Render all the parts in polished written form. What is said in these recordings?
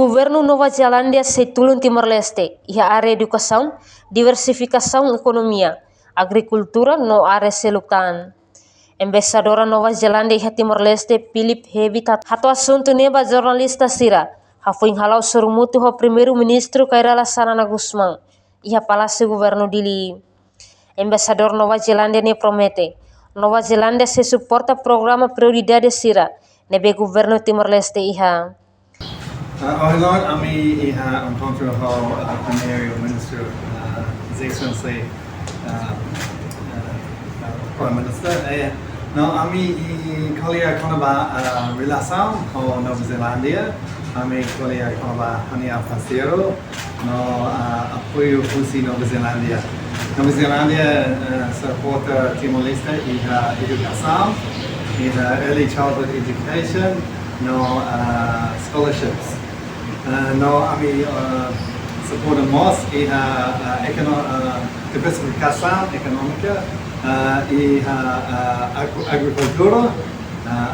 governo Nova Zelandia setulun Timor-Leste ia are educação, diversificação economia, agricultura no are selutan. Embaixadora Nova Zelandia ia Timor-Leste Philip Habitat hato assunto neba jornalista sira hafuing halau surumutu ho primeiro-ministro Kairala Sanana Gusmão ia palácio governo dili. Embaixador Nova Zelandia ne promete Nova Zelandia se suporta programa prioridade sira nebe governo Timor-Leste iha. Ohilan, ami iha encontro ho primeiro-ministro, His Excellency Prime Minister. No, ami kolia konaba relação ho Nova Zelandia. Ami kolia konaba hania parceiro no apoio Rusi Nova Zelandia. Nova Zelandia suporta Timor-Leste iha educação, iha early childhood education, no scholarships. No, ami suportamos iha diversificação econômica, iha agricultura.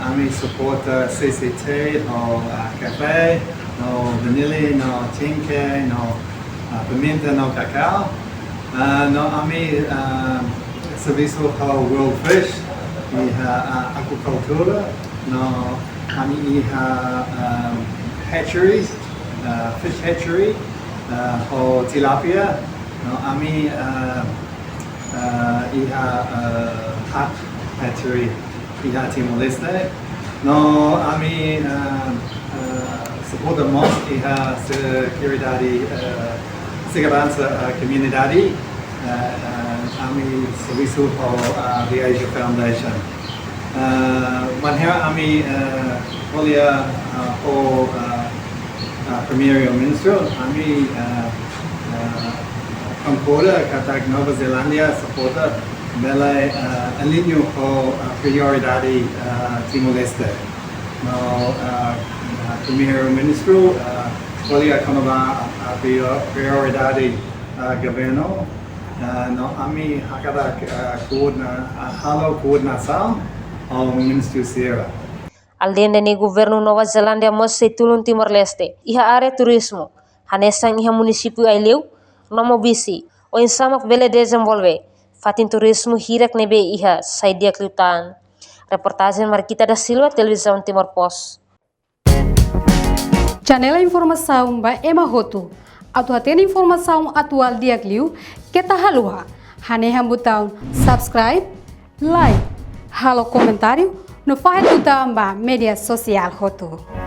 Ami suporta CCT, no café, no vanilla, no tinke, no pimenta, no cacau. No, ami serviço ao World Fish, iha aquacultura. No, ami iha hatcheries. Fish hatchery ho tilapia no ami iha Haat hatchery iha Timor-Leste no ami Suporta iha security segurança comunidade ami serviço ho the Asia Foundation manhã ami kolia ho primeiro-ministro, ami concorda kata Nova Zelandia suporta bela alinho com prioridade Timor-Leste. No primeiro-ministro escolha como a prioridade governo. No ami hakada coordenação ao ministro Sierra. Além de governo Nova Zelandia mos setulun Timor-Leste, iha are turismo, hanesang iha município aileu, nomo bisi, o insamak bele desenvolve, fatin turismo hirak nebe iha, saidia klutan. Reportagem Marquita da Silva, Televisão Timor Post. Janela informação ba Emma Roto, atuatena informação atual dia kliu, kita halua, haneha botão subscribe, like, halo comentário, no faz do media social Roto.